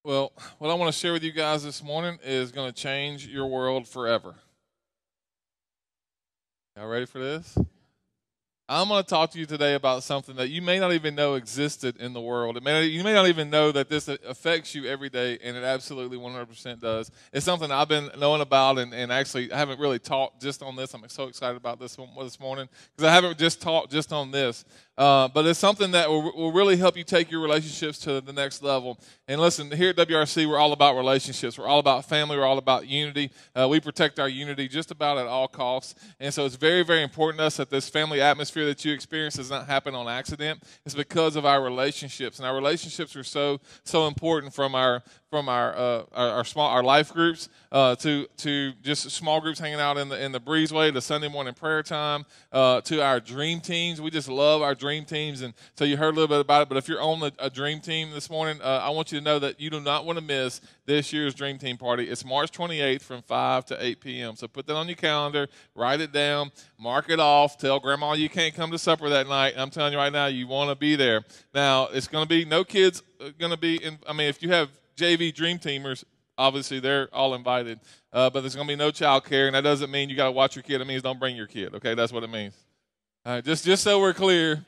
Well, what I want to share with you guys this morning is going to change your world forever. Y'all ready for this? I'm going to talk to you today about something that you may not even know existed in the world. You may not even know that this affects you every day, and it absolutely 100% does. It's something I've been knowing about, and actually I haven't really taught just on this. I'm so excited about this morning because I haven't just taught just on this. But it's something that will really help you take your relationships to the next level. And listen, here at WRC, we're all about relationships. We're all about family. We're all about unity. We protect our unity just about at all costs. And so it's very, very important to us that this family atmosphere that you experience does not happen on accident. It's because of our relationships. And our relationships are so important from our life groups to just small groups hanging out in the breezeway, to Sunday morning prayer time, to our dream teams. We just love our dream teams, and so you heard a little bit about it. But if you're on a dream team this morning, I want you to know that you do not want to miss this year's dream team party. It's March 28th from 5 to 8 p.m. So put that on your calendar, write it down, mark it off. Tell Grandma you can't come to supper that night. I'm telling you right now, you want to be there. Now it's going to be no kids going to be in. I mean, if you have JV dream teamers, obviously they're all invited, but there's going to be no child care, and that doesn't mean you got to watch your kid. It means don't bring your kid. Okay, that's what it means. All right, just so we're clear,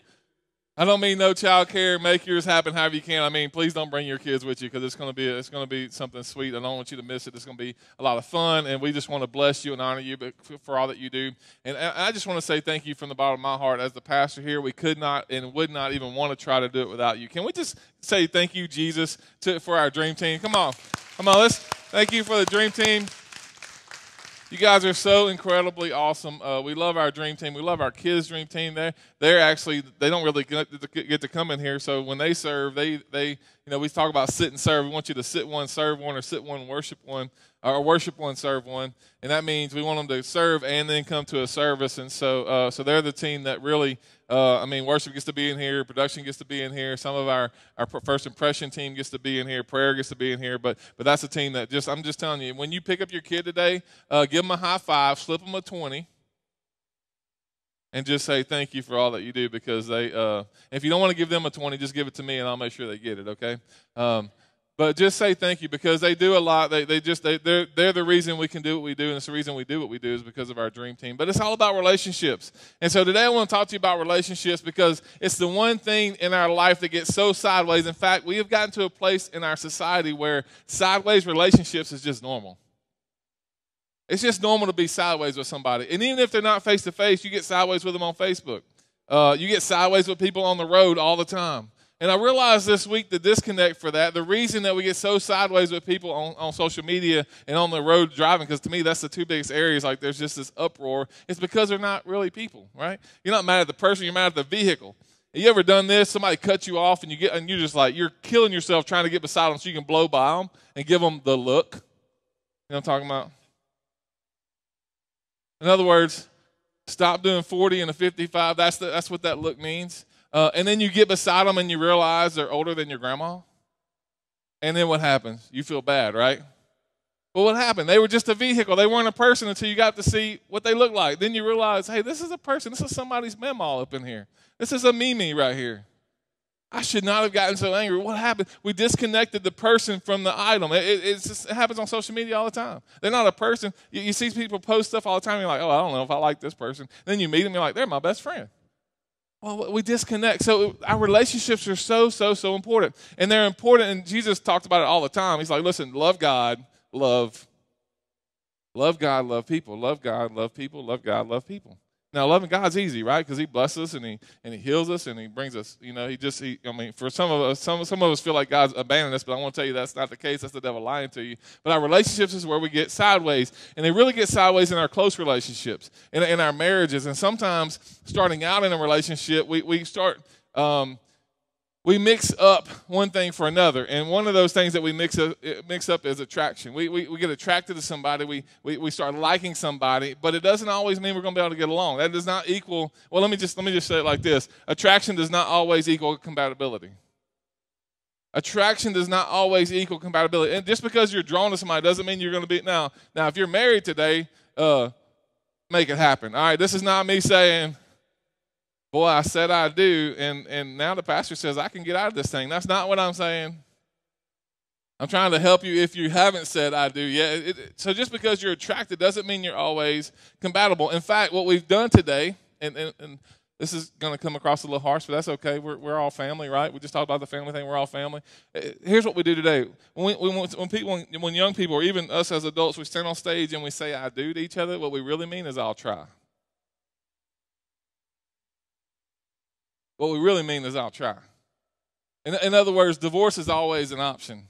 I don't mean no child care. Make yours happen however you can. I mean, please don't bring your kids with you because it's going to be something sweet. I don't want you to miss it. It's going to be a lot of fun, and we just want to bless you and honor you for all that you do. And I just want to say thank you from the bottom of my heart. As the pastor here, we could not and would not even want to try to do it without you. Can we just say thank you, Jesus, for our dream team? Come on. Let's thank you for the dream team. You guys are so incredibly awesome. We love our dream team. We love our kids' dream team. They don't really get to come in here. So when they serve, they we talk about sit and serve. We want you to sit one, serve one, or sit one, worship one, or worship one, serve one. And that means we want them to serve and then come to a service. And so they're the team that really, worship gets to be in here, production gets to be in here. Some of our first impression team gets to be in here, prayer gets to be in here. But that's a team that I'm just telling you, when you pick up your kid today, give them a high five, slip them a 20. And just say thank you for all that you do, because if you don't want to give them a 20, just give it to me and I'll make sure they get it, okay? But just say thank you, because they do a lot. They're the reason we can do what we do, and it's the reason we do what we do is because of our dream team. But it's all about relationships. And so today I want to talk to you about relationships, because it's the one thing in our life that gets so sideways. In fact, we have gotten to a place in our society where sideways relationships is just normal. It's just normal to be sideways with somebody. And even if they're not face-to-face, you get sideways with them on Facebook. You get sideways with people on the road all the time. And I realized this week the disconnect for that, the reason that we get so sideways with people on social media and on the road driving, because to me that's the two biggest areas, like there's just this uproar, it's because they're not really people, right? You're not mad at the person, you're mad at the vehicle. Have you ever done this? Somebody cuts you off and you're just like, you're killing yourself trying to get beside them so you can blow by them and give them the look. You know what I'm talking about? In other words, stop doing 40 and a 55. That's what that look means. And then you get beside them and you realize they're older than your grandma. And then what happens? You feel bad, right? Well, what happened? They were just a vehicle. They weren't a person until you got to see what they look like. Then you realize, hey, this is a person. This is somebody's memo up in here. This is a Mimi right here. I should not have gotten so angry. What happened? We disconnected the person from the item. It happens on social media all the time. They're not a person. You see people post stuff all the time. And you're like, oh, I don't know if I like this person. Then you meet them. You're like, they're my best friend. Well, we disconnect. So our relationships are so important. And they're important. And Jesus talked about it all the time. He's like, listen, love God, love God, love people. Love God, love people. Love God, love people. Now, loving God's easy, right? Because He blesses us and He heals us and He brings us. For some of us feel like God's abandoned us, but I want to tell you that's not the case. That's the devil lying to you. But our relationships is where we get sideways, and they really get sideways in our close relationships, in our marriages, and sometimes starting out in a relationship, we mix up one thing for another, and one of those things that we mix up is attraction. We get attracted to somebody, we start liking somebody, but it doesn't always mean we're going to be able to get along. That does not equal. Well, let me just say it like this: attraction does not always equal compatibility. Attraction does not always equal compatibility, and just because you're drawn to somebody doesn't mean you're going to be. Now, if you're married today, make it happen. All right, this is not me saying, boy, I said I do, and now the pastor says I can get out of this thing. That's not what I'm saying. I'm trying to help you if you haven't said I do yet. So just because you're attracted doesn't mean you're always compatible. In fact, what we've done today, and this is going to come across a little harsh, but that's okay. We're all family, right? We just talked about the family thing. We're all family. Here's what we do today. When young people, or even us as adults, we stand on stage and we say I do to each other, what we really mean is I'll try. What we really mean is I'll try. In other words, divorce is always an option.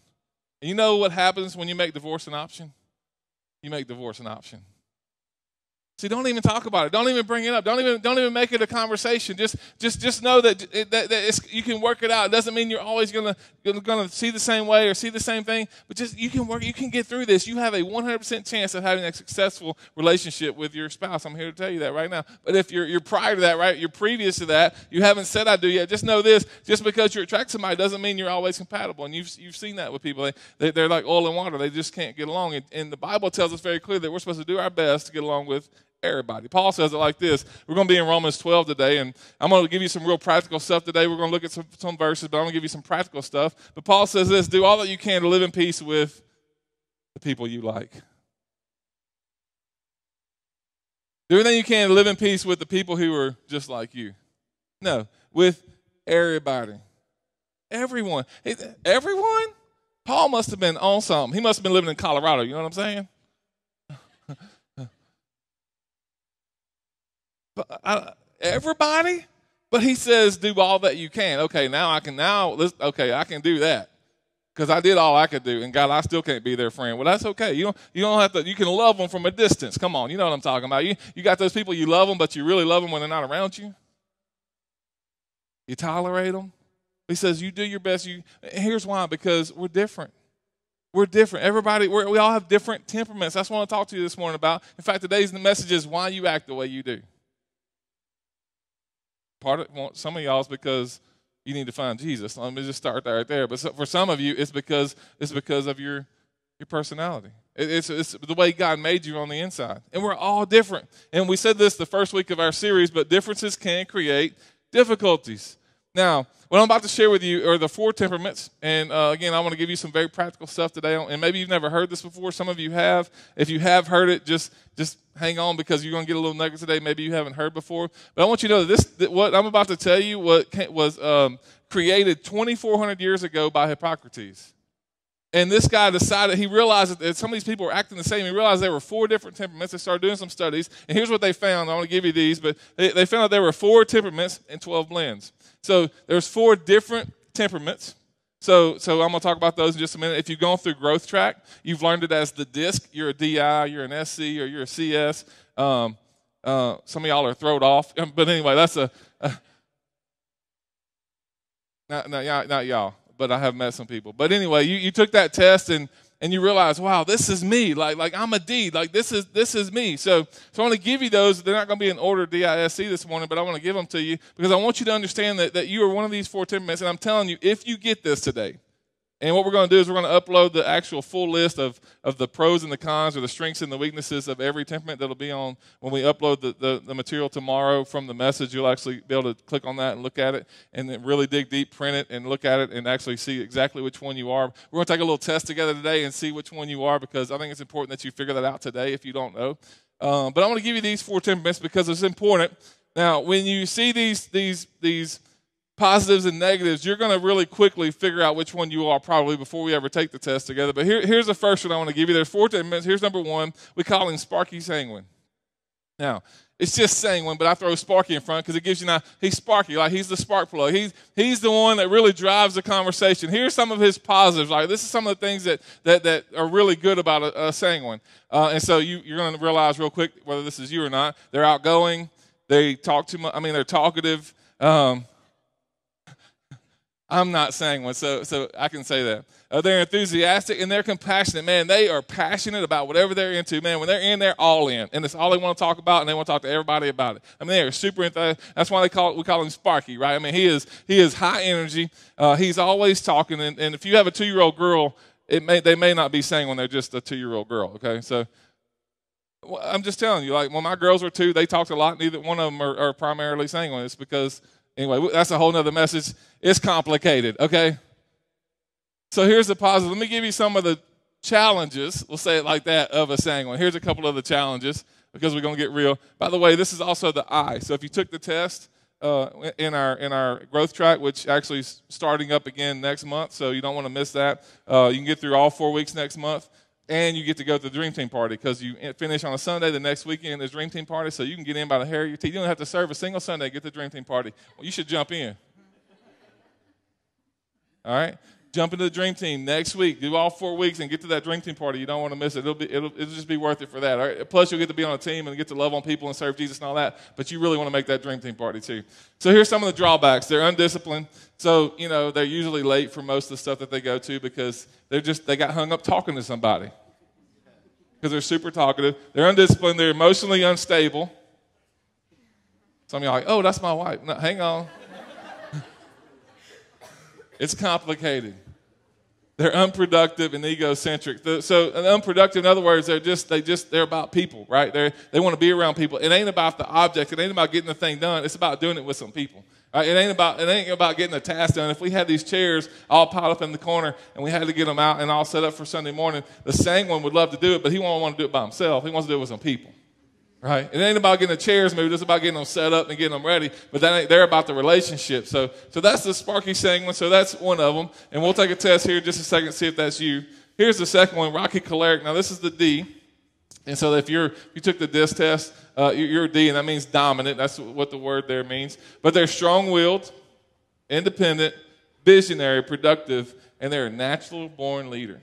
And you know what happens when you make divorce an option? You make divorce an option. See, don't even talk about it. Don't even bring it up. Don't even make it a conversation. Just know that you can work it out. It doesn't mean you're always gonna see the same way or see the same thing. But just you can get through this. You have a 100% chance of having a successful relationship with your spouse. I'm here to tell you that right now. But if you're prior to that, right? You're previous to that. You haven't said I do yet. Just know this: just because you're attracted to somebody doesn't mean you're always compatible. And you've seen that with people. They're like oil and water. They just can't get along. And the Bible tells us very clearly that we're supposed to do our best to get along with everybody. Paul says it like this. We're going to be in Romans 12 today, and I'm going to give you some real practical stuff today. We're going to look at some verses, but I'm going to give you some practical stuff. But Paul says this: do all that you can to live in peace with the people you like. Do everything you can to live in peace with the people who are just like you. No, with everybody. Everyone. Everyone? Paul must have been on something. He must have been living in Colorado. You know what I'm saying? Everybody, but he says do all that you can. Okay, I can do that because I did all I could do, and God, I still can't be their friend. Well, that's okay. You don't have to. You can love them from a distance. Come on, you know what I'm talking about. You got those people you love them, but you really love them when they're not around you. You tolerate them. He says you do your best. Here's why: because we're different. We're different. Everybody, we all have different temperaments. That's what I want to talk to you this morning about. In fact, today's message is why you act the way you do. Part of some of y'all is because you need to find Jesus. Let me just start right there. But for some of you, it's because of your personality. It's the way God made you on the inside, and we're all different. And we said this the first week of our series, but differences can create difficulties. Now, what I'm about to share with you are the 4 temperaments. And again, I want to give you some very practical stuff today. And maybe you've never heard this before. Some of you have. If you have heard it, just hang on because you're going to get a little nugget today maybe you haven't heard before. But I want you to know that what I'm about to tell you was created 2,400 years ago by Hippocrates. And this guy decided, he realized that some of these people were acting the same. He realized there were 4 different temperaments. They started doing some studies. And here's what they found. I want to give you these. But they found out there were 4 temperaments and 12 blends. So there's 4 different temperaments. So I'm going to talk about those in just a minute. If you've gone through Growth Track, you've learned it as the DISC. You're a DI, you're an SC, or you're a CS. Some of y'all are thrown off. But anyway, that's not y'all. But I have met some people. But anyway, you took that test and you realize, wow, this is me. Like I'm a D. Like this is me. So I want to give you those. They're not going to be in order DISC this morning, but I want to give them to you because I want you to understand that you are one of these 4 temperaments. And I'm telling you, if you get this today, and what we're going to do is we're going to upload the actual full list of the pros and the cons or the strengths and the weaknesses of every temperament that'll be on when we upload the material tomorrow from the message. You'll actually be able to click on that and look at it and then really dig deep, print it, and look at it and actually see exactly which one you are. We're going to take a little test together today and see which one you are because I think it's important that you figure that out today if you don't know. But I want to give you these 4 temperaments because it's important. Now, when you see these positives and negatives, you're going to really quickly figure out which one you are probably before we ever take the test together. But here's the first one I want to give you. There's 4 temperaments. Here's number 1. We call him Sparky Sanguine. Now, it's just Sanguine, but I throw Sparky in front because it gives you now, he's Sparky. Like he's the spark plug. He's the one that really drives the conversation. Here's some of his positives. Like this is some of the things that are really good about a Sanguine. And so you're going to realize real quick whether this is you or not. They're outgoing. They talk too much. They're talkative. I'm not Sanguine, so I can say that. They're enthusiastic and they're compassionate. Man, they are passionate about whatever they're into. Man, when they're in, they're all in. And it's all they want to talk about, and they want to talk to everybody about it. They are super enthusiastic. That's why we call him Sparky, right? He is high energy. He's always talking. And if you have a 2-year-old girl, they may not be Sanguine. They're just a 2-year-old girl, okay? So I'm just telling you, like when my girls were 2, they talked a lot. Neither one of them are primarily Sanguine. It's because... Anyway, that's a whole nother message. It's complicated, okay? So here's the positive. Let me give you some of the challenges, we'll say it like that, of a sanguine. Here's a couple of the challenges because we're going to get real. By the way, this is also the I. So if you took the test in our growth track, which actually is starting up again next month, so you don't want to miss that. You can get through all 4 weeks next month, and you get to go to the Dream Team party because you finish on a Sunday. The next weekend is Dream Team party, so you can get in by the hair of your teeth. You don't have to serve a single Sunday to get to the Dream Team party. Well, you should jump in. All right? Jump into the Dream Team next week. Do all 4 weeks and get to that Dream Team party. You don't want to miss it. It'll just be worth it for that. All right? Plus, you'll get to be on a team and get to love on people and serve Jesus and all that. But you really want to make that Dream Team party too. So here's some of the drawbacks. They're undisciplined. So, they're usually late for most of the stuff that they go to because they got hung up talking to somebody. Because they're super talkative. They're undisciplined. They're emotionally unstable. Some of you are like, oh, that's my wife. No, hang on. It's complicated. They're unproductive and egocentric. So unproductive, in other words, they're about people, right? They want to be around people. It ain't about the object. It ain't about getting the thing done. It's about doing it with some people. Right? It ain't about getting the task done. If we had these chairs all piled up in the corner and we had to get them out and all set up for Sunday morning, the sanguine would love to do it, but he won't want to do it by himself. He wants to do it with some people. Right? It ain't about getting the chairs moved. It's about getting them set up and getting them ready. But they're about the relationship. So that's the sparky sanguine. So that's one of them. And we'll take a test here in just a second, see if that's you. Here's the second one, rocky choleric. Now this is the D. And so if you took the DISC test, you're a D, and that means dominant. That's what the word there means. But they're strong-willed, independent, visionary, productive, and they're a natural-born leader.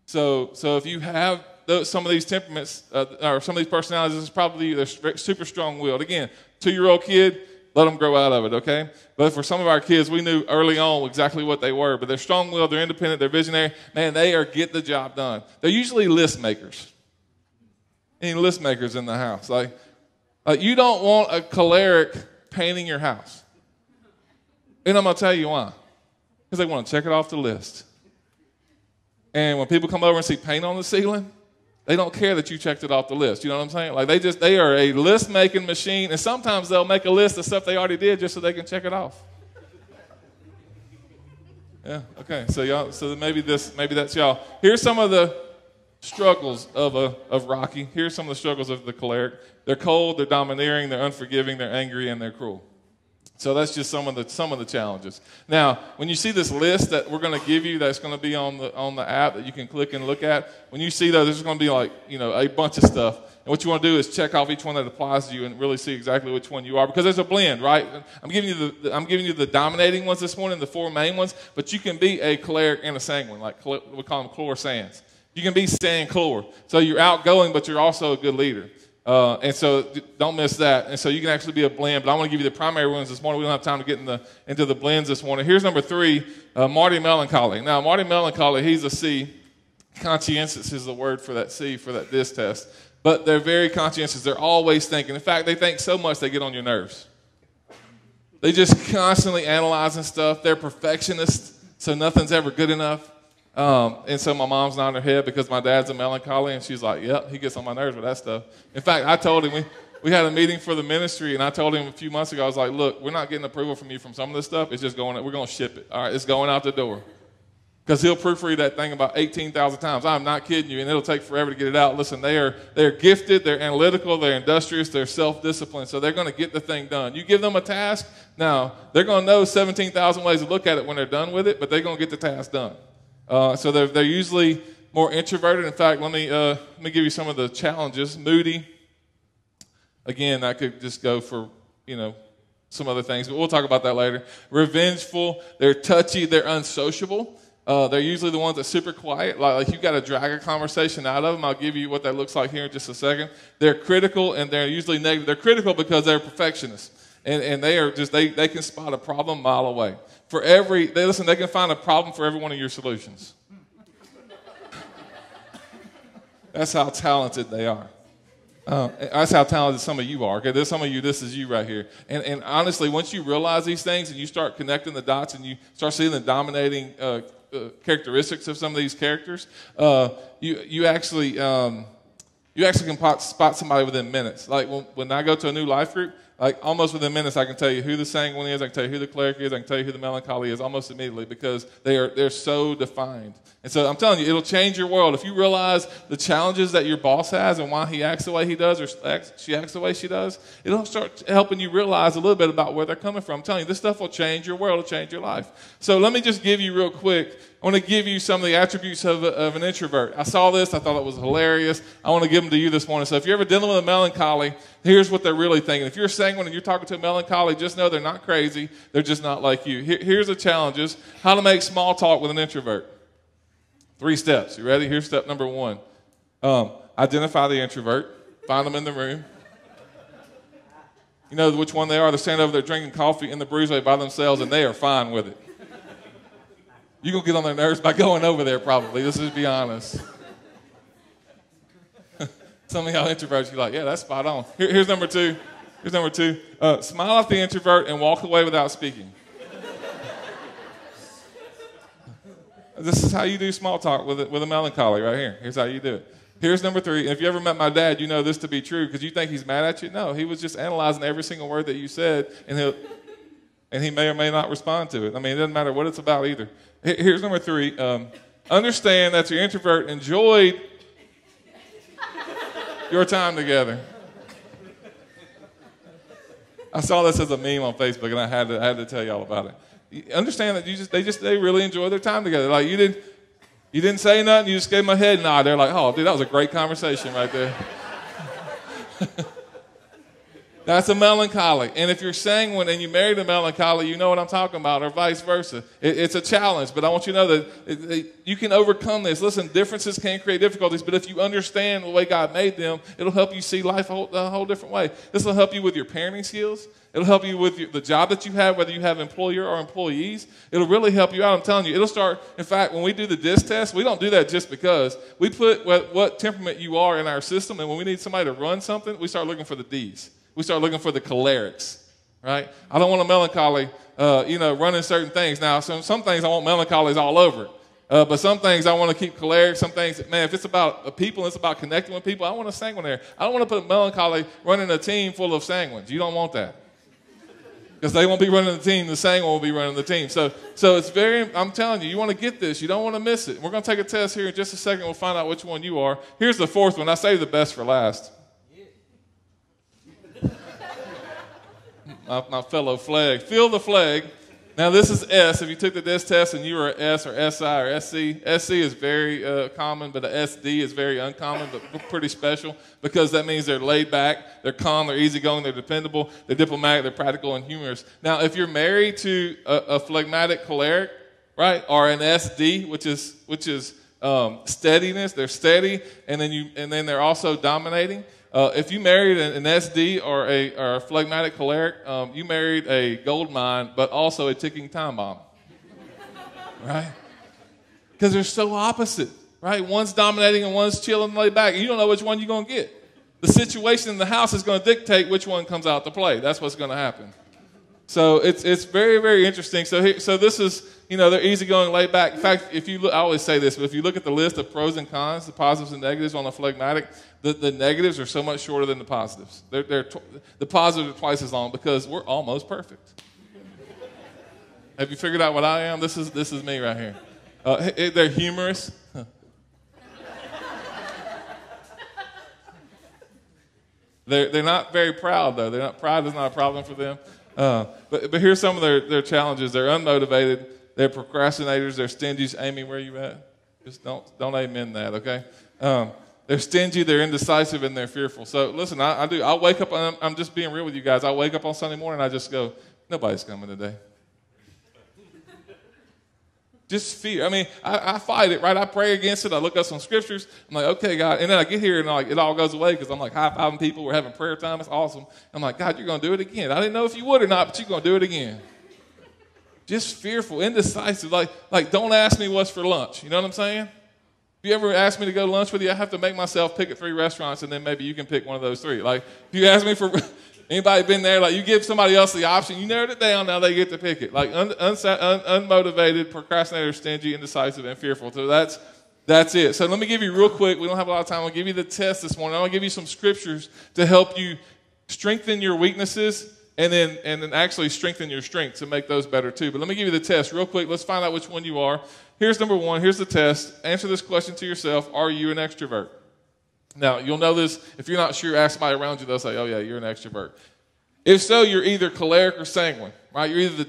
So if you have some of these temperaments or some of these personalities, is probably they're super strong-willed. Again, 2-year-old kid, let them grow out of it, okay? But for some of our kids, we knew early on exactly what they were. But they're strong-willed, they're independent, they're visionary. Man, they are get the job done. They're usually list makers. Any list makers in the house? Like you don't want a choleric painting your house. And I'm going to tell you why. Because they want to check it off the list. And when people come over and see paint on the ceiling, they don't care that you checked it off the list. You know what I'm saying? Like they are a list-making machine, and sometimes they'll make a list of stuff they already did just so they can check it off. Yeah, okay. So maybe that's y'all. Here's some of the struggles of Rocky. Here's some of the struggles of the choleric. They're cold, they're domineering, they're unforgiving, they're angry, and they're cruel. So that's just some of the challenges. Now, when you see this list that we're going to give you, that's going to be on the app that you can click and look at. When you see those, there's going to be a bunch of stuff. And what you want to do is check off each one that applies to you and really see exactly which one you are, because there's a blend, right? I'm giving you the dominating ones this morning, the 4 main ones, but you can be a choleric and a sanguine, like we call them chlor sands. You can be sand chlor. So you're outgoing, but you're also a good leader. And so don't miss that. And so you can actually be a blend. But I want to give you the primary ones this morning. We don't have time to get into the blends this morning. Here's number 3, Marty Melancholy. Now, Marty Melancholy, he's a C. Conscientious is the word for that C, for that DISC test. But they're very conscientious. They're always thinking. In fact, they think so much they get on your nerves. They just constantly analyzing stuff. They're perfectionists, so nothing's ever good enough. And so my mom's nodding her head because my dad's a melancholy, and she's like, yep, he gets on my nerves with that stuff. In fact, I told him, we had a meeting for the ministry, and I told him a few months ago, I was like, look, we're not getting approval from you from some of this stuff. It's just we're going to ship it. All right, it's going out the door. Because he'll proofread that thing about 18,000 times. I'm not kidding you, and it'll take forever to get it out. Listen, they're gifted, they're analytical, they're industrious, they're self-disciplined, so they're going to get the thing done. You give them a task, now, they're going to know 17,000 ways to look at it when they're done with it, but they're going to get the task done. So they're usually more introverted. In fact, let me give you some of the challenges. Moody. Again, I could just go for, some other things, but we'll talk about that later. Revengeful. They're touchy. They're unsociable. They're usually the ones that are super quiet. Like you've got to drag a conversation out of them. I'll give you what that looks like here in just a second. They're critical, and they're usually negative. They're critical because they're perfectionists. And they are just, they can spot a problem a mile away. They can find a problem for every one of your solutions. That's how talented they are. That's how talented some of you are. Okay, there's some of you, this is you right here. And honestly, once you realize these things and you start connecting the dots and you start seeing the dominating characteristics of some of these characters, you actually can spot somebody within minutes. Like when I go to a new life group, Like almost within minutes, I can tell you who the sanguine is, I can tell you who the choleric is, I can tell you who the melancholy is almost immediately because they're so defined. And so I'm telling you, it'll change your world. If you realize the challenges that your boss has and why he acts the way he does or she acts the way she does, it'll start helping you realize a little bit about where they're coming from. I'm telling you, this stuff will change your world, it'll change your life. So let me just give you real quick, I want to give you some of the attributes of an introvert. I saw this, I thought it was hilarious. I want to give them to you this morning. So if you're ever dealing with a melancholy, here's what they're really thinking. If you're sanguine and you're talking to a melancholy, just know they're not crazy. They're just not like you. Here's the challenges. How to make small talk with an introvert. 3 steps. You ready? Here's step number 1. Identify the introvert. Find them in the room. You know which one they are. They're standing over there drinking coffee in the breezeway by themselves, and they are fine with it. You're going to get on their nerves by going over there probably. Let's just be honest. Some of y'all introverts, you're like, yeah, that's spot on. Here's number 2. Here's number 2. Smile at the introvert and walk away without speaking. This is how you do small talk with a melancholy right here. Here's how you do it. Here's number 3. And if you ever met my dad, you know this to be true because you think he's mad at you. No, he was just analyzing every single word that you said, and he may or may not respond to it. I mean, it doesn't matter what it's about either. Here's number 3. Understand that your introvert enjoyed your time together. I saw this as a meme on Facebook, and I had to tell y'all about it. You understand that they really enjoy their time together. Like you didn't say nothing, you just gave them a head nod. They're like, oh, dude, that was a great conversation right there. That's a melancholy. And if you're sanguine and you married a melancholy, you know what I'm talking about, or vice versa. It's a challenge, but I want you to know that you can overcome this. Listen, differences can create difficulties, but if you understand the way God made them, it'll help you see life a whole different way. This will help you with your parenting skills. It'll help you with the job that you have, whether you have employer or employees. It'll really help you out. I'm telling you, it'll start. In fact, when we do the DISC test, we don't do that just because. We put what temperament you are in our system, and when we need somebody to run something, we start looking for the Ds. We start looking for the cholerics, right? I don't want a melancholy, running certain things. Now, some things I want melancholies all over. But some things I want to keep choleric. Some things, man, if it's about people, it's about connecting with people, I want a sanguine there. I don't want to put a melancholy running a team full of sanguines. You don't want that. Because they won't be running the team. The sanguine will be running the team. So it's I'm telling you, you want to get this. You don't want to miss it. We're going to take a test here in just a second. We'll find out which one you are. Here's the 4th one. I saved the best for last. My fellow flag. Feel the flag. Now, this is S. If you took the DISC test and you were an S or SI or SC, SC is very common, but a SD is very uncommon, but pretty special because that means they're laid back, they're calm, they're easygoing, they're dependable, they're diplomatic, they're practical, and humorous. Now, if you're married to a phlegmatic choleric, right, or an SD, which is steadiness, they're steady, and then they're also dominating. If you married an SD or a phlegmatic choleric, you married a gold mine, but also a ticking time bomb, right? Because they're so opposite, right? One's dominating and one's chilling and laid back. You don't know which one you're going to get. The situation in the house is going to dictate which one comes out to play. That's what's going to happen. So it's very, very interesting. So this is, they're easygoing, laid back. In fact, I always say this, but if you look at the list of pros and cons, the positives and negatives on a phlegmatic, the negatives are so much shorter than the positives. The positives are twice as long because we're almost perfect. Have you figured out what I am? This is me right here. They're humorous. They're not very proud, though. Pride is not a problem for them. But here's some of their challenges. They're unmotivated. They're procrastinators. They're stingy. Amy, where are you at? Just don't amen that, okay? They're stingy. They're indecisive, and they're fearful. So listen, I'll wake up. I'm just being real with you guys. I wake up on Sunday morning, and I just go, nobody's coming today. Just fear. I mean, I fight it, right? I pray against it. I look up some scriptures. I'm like, okay, God. And then I get here, and it all goes away because I'm like high-fiving people. We're having prayer time. It's awesome. I'm like, God, you're going to do it again. I didn't know if you would or not, but you're going to do it again. Just fearful, indecisive. Like, don't ask me what's for lunch. You know what I'm saying? If you ever ask me to go to lunch with you, I have to make myself pick at 3 restaurants, and then maybe you can pick one of those 3. Like, if you ask me for... Anybody been there? Like, you give somebody else the option, you narrowed it down, now they get to pick it. Like, unmotivated, procrastinator, stingy, indecisive, and fearful. So that's it. So let me give you real quick, we don't have a lot of time, I'll give you the test this morning. I'll give you some scriptures to help you strengthen your weaknesses, and then actually strengthen your strengths and make those better too. But let me give you the test real quick. Let's find out which one you are. Here's number one. Here's the test. Answer this question to yourself. Are you an extrovert? Now, you'll know this. If you're not sure, ask somebody around you. They'll say, oh, yeah, you're an extrovert. If so, you're either choleric or sanguine, right? You're either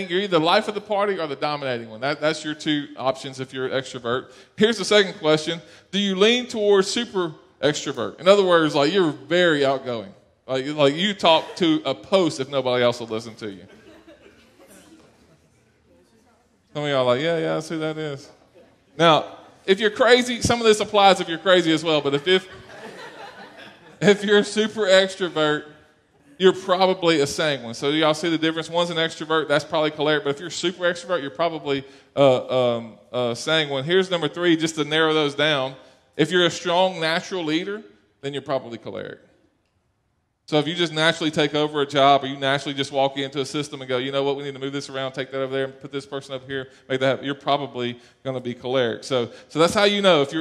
you're either the life of the party or the dominating one. That's your two options if you're an extrovert. Here's the second question. Do you lean towards super extrovert? In other words, like you're very outgoing. Like you talk to a post if nobody else will listen to you. Some of y'all are like, yeah, that's who that is. Now, if you're crazy, some of this applies if you're crazy as well, but if you're a super extrovert, you're probably a sanguine. So y'all see the difference? One's an extrovert, that's probably choleric, but if you're super extrovert, you're probably sanguine. Here's number three, just to narrow those down. If you're a strong natural leader, then you're probably choleric. So if you just naturally take over a job, or you naturally just walk into a system and go, you know what, we need to move this around, take that over there, and put this person up here, make that happen, you're probably going to be choleric. So that's how you know. If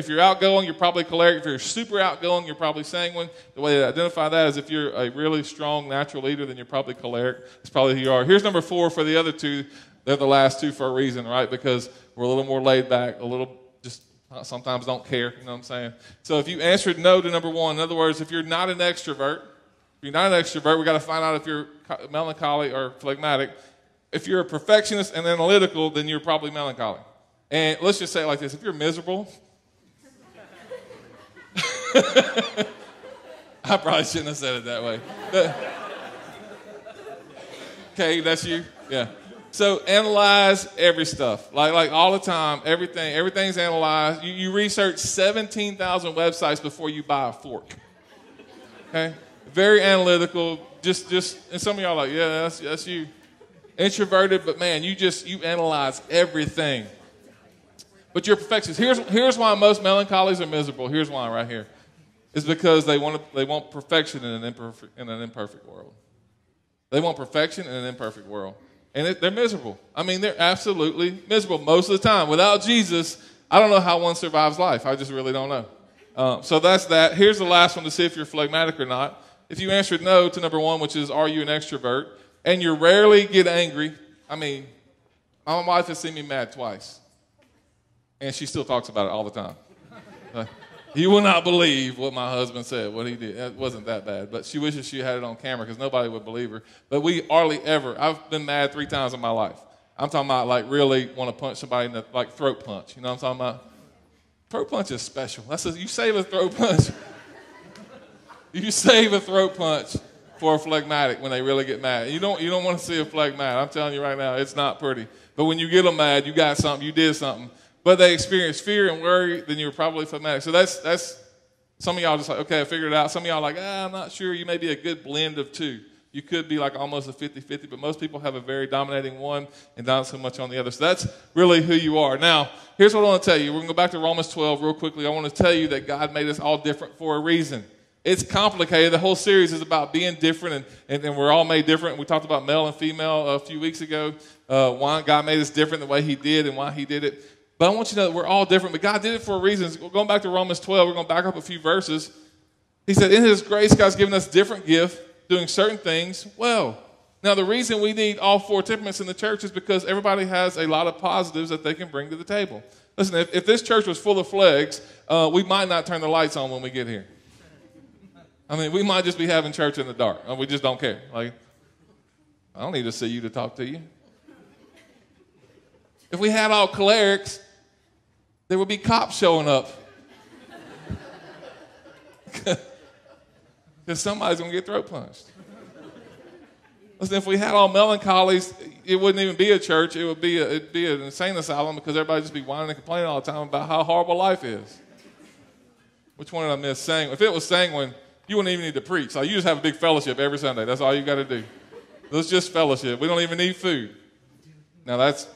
you're outgoing, you're probably choleric. If you're super outgoing, you're probably sanguine. The way to identify that is if you're a really strong natural leader, then you're probably choleric. That's probably who you are. Here's number four for the other two. They're the last two for a reason, right? Because we're a little more laid back, a little just sometimes don't care, you know what I'm saying? So if you answered no to number one, in other words, if you're not an extrovert, we got to find out if you're melancholy or phlegmatic. If you're a perfectionist and analytical, then you're probably melancholy. And let's just say it like this. If you're miserable, I probably shouldn't have said it that way. Okay, that's you? Yeah. So analyze every stuff. Like all the time, everything's analyzed. You research 17,000 websites before you buy a fork. Okay? Very analytical, just, and some of y'all are like, yeah, that's you. Introverted, but man, you analyze everything. But you're a perfectionist. Here's why most melancholies are miserable. Here's why right here. It's because they want perfection in an imperfect world. They want perfection in an imperfect world. And they're miserable. I mean, they're absolutely miserable most of the time. Without Jesus, I don't know how one survives life. I just really don't know. So that's that. Here's the last one to see if you're phlegmatic or not. If you answered no to number one, which is, are you an extrovert, and you rarely get angry. I mean, my wife has seen me mad twice, and she still talks about it all the time. You will not believe what my husband said, what he did. It wasn't that bad, but she wishes she had it on camera because nobody would believe her. But we hardly ever, I've been mad 3 times in my life. I'm talking about like really want to punch somebody in the, like throat punch. You know what I'm talking about? Throat punch is special. You save a throat punch. You save a throat punch for a phlegmatic when they really get mad. You don't want to see a phlegmatic. I'm telling you right now, it's not pretty. But when you get them mad, you got something, you did something. But they experience fear and worry, then you're probably phlegmatic. So that's some of y'all just like, okay, I figured it out. Some of y'all are like, I'm not sure. You may be a good blend of two. You could be like almost a 50-50, but most people have a very dominating one and not so much on the other. So that's really who you are. Now, here's what I want to tell you. We're going to go back to Romans 12 real quickly. I want to tell you that God made us all different for a reason. It's complicated. The whole series is about being different, and we're all made different. We talked about male and female a few weeks ago, why God made us different the way he did and why he did it. But I want you to know that we're all different, but God did it for a reason. Going back to Romans 12, we're going to back up a few verses. He said, in his grace, God's given us different gifts, doing certain things well. Now, the reason we need all 4 temperaments in the church is because everybody has a lot of positives that they can bring to the table. Listen, if this church was full of phlegs, we might not turn the lights on when we get here. I mean, we might just be having church in the dark. We just don't care. Like, I don't need to see you to talk to you. If we had all cholerics, there would be cops showing up. Because somebody's going to get throat punched. Listen, if we had all melancholies, it wouldn't even be a church. It'd be an insane asylum because everybody would just be whining and complaining all the time about how horrible life is. Which one did I miss? Sanguine. If it was sanguine, you wouldn't even need to preach. Like, you just have a big fellowship every Sunday. That's all you got to do. Let's just fellowship. We don't even need food. Now, that's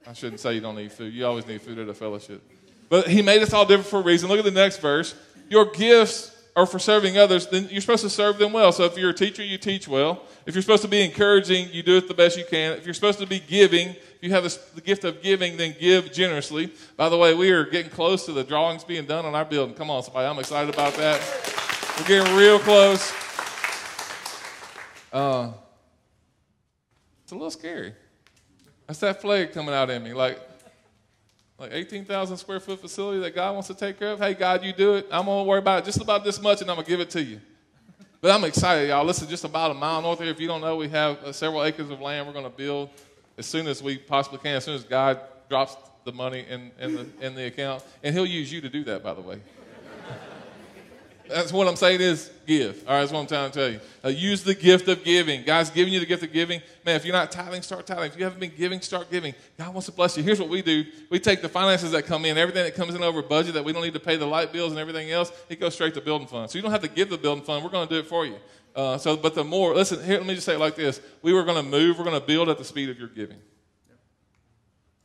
I shouldn't say you don't need food. You always need food at a fellowship. But he made us all different for a reason. Look at the next verse. Your gifts are for serving others, then you're supposed to serve them well. So if you're a teacher, you teach well. If you're supposed to be encouraging, you do it the best you can. If you're supposed to be giving, if you have the gift of giving, then give generously. By the way, we are getting close to the drawings being done on our building. Come on, somebody. I'm excited about that. We're getting real close. It's a little scary. That's that phleg coming out in me, like 18,000 square foot facility that God wants to take care of. Hey, God, you do it. I'm going to worry about it just about this much, and I'm going to give it to you. But I'm excited, y'all. Listen, just about a mile north here. If you don't know, we have several acres of land we're going to build as soon as we possibly can, as soon as God drops the money in the account. And he'll use you to do that, by the way. That's what I'm saying is give. All right, that's what I'm trying to tell you. Use the gift of giving. God's giving you the gift of giving. Man, if you're not tithing, start tithing. If you haven't been giving, start giving. God wants to bless you. Here's what we do. We take the finances that come in, everything that comes in over budget that we don't need to pay the light bills and everything else, it goes straight to building fund. So you don't have to give the building fund. We're going to do it for you. But the more, listen, here, let me just say it like this. We're going to build at the speed of your giving.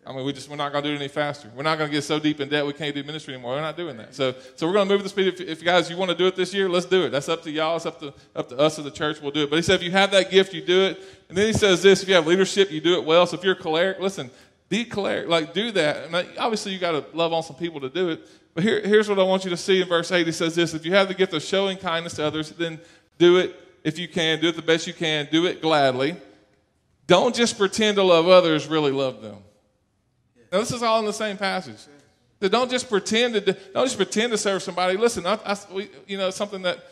I mean, we're not going to do it any faster. We're not going to get so deep in debt we can't do ministry anymore. We're not doing that. So we're going to move at the speed. If you guys, you want to do it this year, let's do it. That's up to y'all. It's up to us as the church. We'll do it. But he said, if you have that gift, you do it. And then he says this, if you have leadership, you do it well. So if you're choleric, listen, be choleric. Like, do that. And obviously, you got to love on some people to do it. But here's what I want you to see in verse 8. He says this, if you have the gift of showing kindness to others, then do it if you can. Do it the best you can. Do it gladly. Don't just pretend to love others, really love them. Now, this is all in the same passage. So don't just pretend to serve somebody. Listen, something that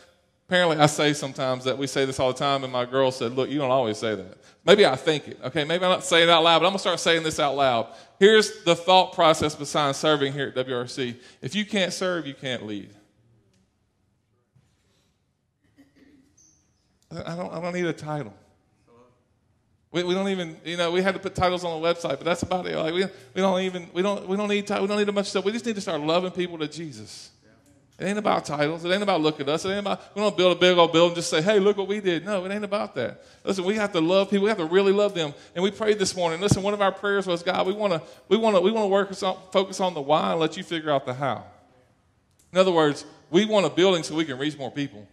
apparently I say sometimes that we say this all the time, and my girl said, look, you don't always say that. Maybe I think it, okay? Maybe I'm not saying it out loud, but I'm going to start saying this out loud. Here's the thought process behind serving here at WRC. If you can't serve, you can't lead. I don't need a title. We don't even, we had to put titles on the website, but that's about it. Like we don't need a bunch of stuff. We just need to start loving people to Jesus. It ain't about titles. It ain't about look at us. It ain't about, we don't build a big old building and just say, hey, look what we did. No, it ain't about that. Listen, we have to love people. We have to really love them. And we prayed this morning. Listen, one of our prayers was, God, we want to focus on the why and let you figure out the how. In other words, we want a building so we can reach more people.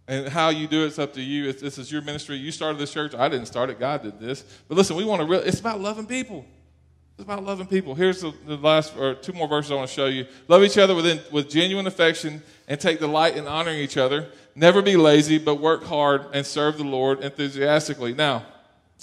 And how you do it's up to you. This is your ministry. You started this church. I didn't start it. God did this. But listen, it's about loving people. It's about loving people. Here's the last, or two more verses I want to show you. Love each other with genuine affection and take delight in honoring each other. Never be lazy, but work hard and serve the Lord enthusiastically. Now,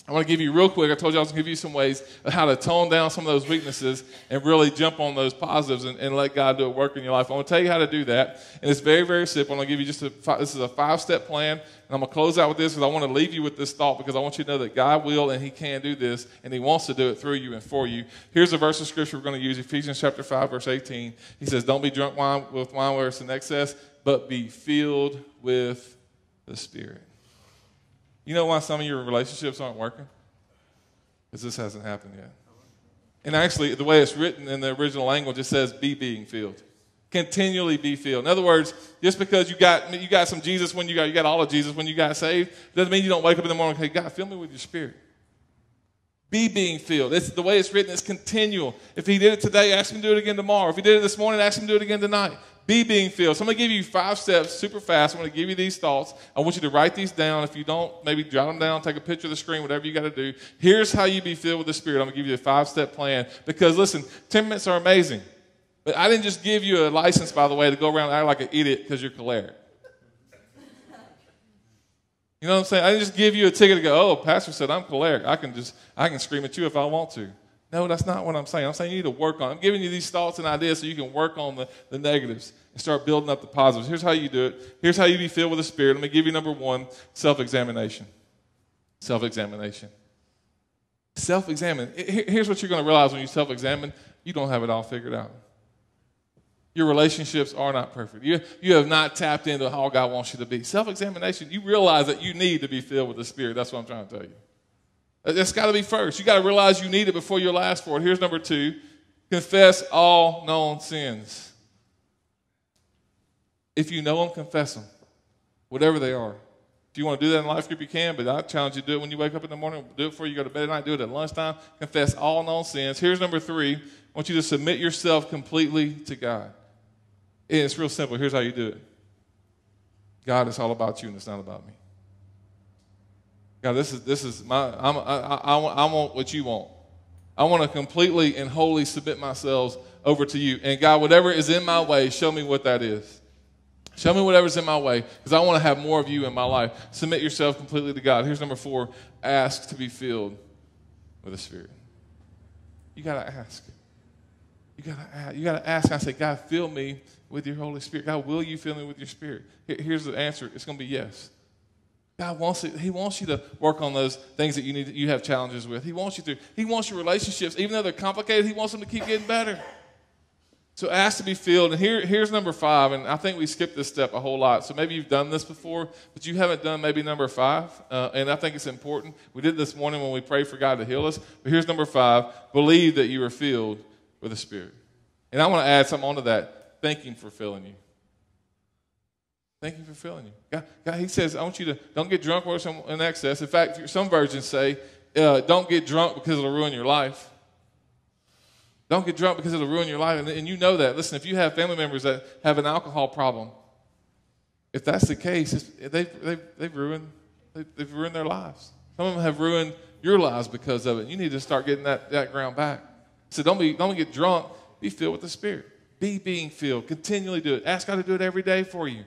I want to give you real quick, I told you I was going to give you some ways of how to tone down some of those weaknesses and really jump on those positives and let God do a work in your life. I want to tell you how to do that, and it's very, very simple. I'm going to give you this is a 5-step plan, and I'm going to close out with this because I want to leave you with this thought because I want you to know that God will and he can do this, and he wants to do it through you and for you. Here's a verse of scripture we're going to use, Ephesians chapter 5, verse 18. He says, don't be drunk with wine where it's in excess, but be filled with the Spirit. You know why some of your relationships aren't working? Because this hasn't happened yet. And actually, the way it's written in the original language, it says be being filled. Continually be filled. In other words, just because you got some Jesus when you got all of Jesus when you got saved, doesn't mean you don't wake up in the morning and say, God, fill me with your Spirit. Be being filled. It's the way it's written. It's continual. If he did it today, ask him to do it again tomorrow. If he did it this morning, ask him to do it again tonight. Be being filled. So I'm going to give you 5 steps super fast. I'm going to give you these thoughts. I want you to write these down. If you don't, maybe jot them down, take a picture of the screen, whatever you got to do. Here's how you be filled with the Spirit. I'm going to give you a 5-step plan. Because, listen, temperaments are amazing. But I didn't just give you a license, by the way, to go around and act like an idiot because you're choleric. You know what I'm saying? I didn't just give you a ticket to go, oh, pastor said I'm choleric. I can scream at you if I want to. No, that's not what I'm saying. I'm saying you need to work on it. I'm giving you these thoughts and ideas so you can work on the negatives and start building up the positives. Here's how you do it. Here's how you be filled with the Spirit. Let me give you number 1, self-examination. Self-examination. Self-examine. Here's what you're going to realize when you self-examine. You don't have it all figured out. Your relationships are not perfect. You have not tapped into how God wants you to be. Self-examination, you realize that you need to be filled with the Spirit. That's what I'm trying to tell you. That's got to be first. You got to realize you need it before you'll ask for it. Here's number 2. Confess all known sins. If you know them, confess them. Whatever they are. If you want to do that in life group, you can, but I challenge you to do it when you wake up in the morning. Do it before you go to bed at night. Do it at lunchtime. Confess all known sins. Here's number 3. I want you to submit yourself completely to God. And it's real simple. Here's how you do it. God, it's all about you and it's not about me. God, this is I want what you want. I want to completely and wholly submit myself over to you. And God, whatever is in my way, show me what that is. Show me whatever's in my way, because I want to have more of you in my life. Submit yourself completely to God. Here's number 4. Ask to be filled with the Spirit. You got to ask. You got to ask. I say, God, fill me with your Holy Spirit. God, will you fill me with your Spirit? Here's the answer. It's going to be yes. God wants it. He wants you to work on those things that you have challenges with. He wants you to. He wants your relationships, even though they're complicated, he wants them to keep getting better. So ask to be filled. And here's number 5, and I think we skipped this step a whole lot. So maybe you've done this before, but you haven't done maybe number 5. And I think it's important. We did this morning when we prayed for God to heal us. But here's number 5. Believe that you are filled with the Spirit. And I want to add something onto that. Thank Him for filling you. Thank Him for filling you. God, He says, I want you to don't get drunk or in excess. In fact, some versions say, don't get drunk because it'll ruin your life. Don't get drunk because it'll ruin your life. And you know that. Listen, if you have family members that have an alcohol problem, if that's the case, they've ruined their lives. Some of them have ruined your lives because of it. You need to start getting that ground back. So don't get drunk. Be filled with the Spirit. Be being filled. Continually do it. Ask God to do it every day for you.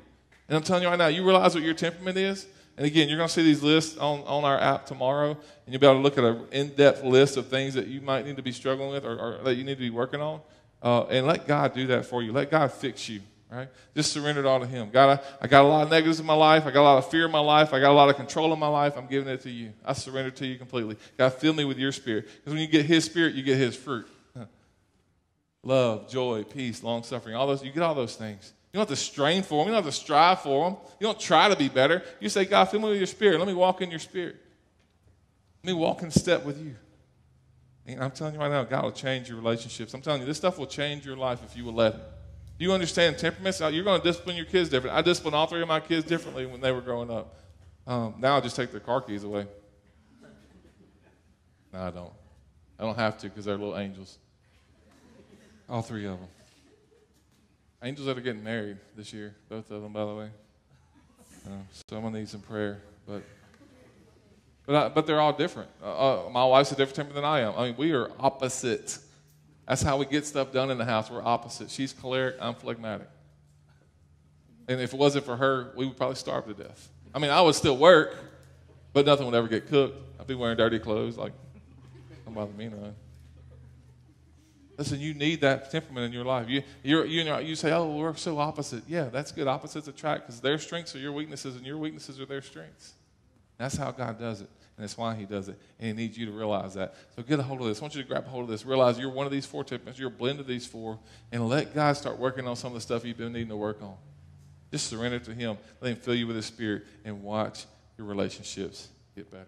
And I'm telling you right now, you realize what your temperament is? And again, you're going to see these lists on our app tomorrow, and you'll be able to look at an in-depth list of things that you might need to be struggling with or that you need to be working on. And let God do that for you. Let God fix you. Right? Just surrender it all to Him. God, I got a lot of negatives in my life. I got a lot of fear in my life. I got a lot of control in my life. I'm giving it to you. I surrender to you completely. God, fill me with your Spirit. Because when you get His Spirit, you get His fruit. Love, joy, peace, long-suffering, all those. You get all those things. You don't have to strain for them. You don't have to strive for them. You don't try to be better. You say, God, fill me with your Spirit. Let me walk in your Spirit. Let me walk in step with you. And I'm telling you right now, God will change your relationships. I'm telling you, this stuff will change your life if you will let it. Do you understand temperaments? You're going to discipline your kids different. I disciplined all 3 of my kids differently when they were growing up. Now I just take their car keys away. No, I don't. I don't have to because they're little angels. All 3 of them. Angels that are getting married this year, both of them, by the way. So I'm going to need some prayer. But they're all different. My wife's a different temper than I am. I mean, we are opposite. That's how we get stuff done in the house. We're opposite. She's choleric. I'm phlegmatic. And if it wasn't for her, we would probably starve to death. I mean, I would still work, but nothing would ever get cooked. I'd be wearing dirty clothes. Like, don't bother me none. Listen, you need that temperament in your life. You say, oh, we're so opposite. Yeah, that's good. Opposites attract because their strengths are your weaknesses and your weaknesses are their strengths. That's how God does it, and that's why He does it, and He needs you to realize that. So get a hold of this. I want you to grab a hold of this. Realize you're one of these 4 temperaments. You're a blend of these 4, and let God start working on some of the stuff you've been needing to work on. Just surrender to Him. Let Him fill you with His Spirit, and watch your relationships get better.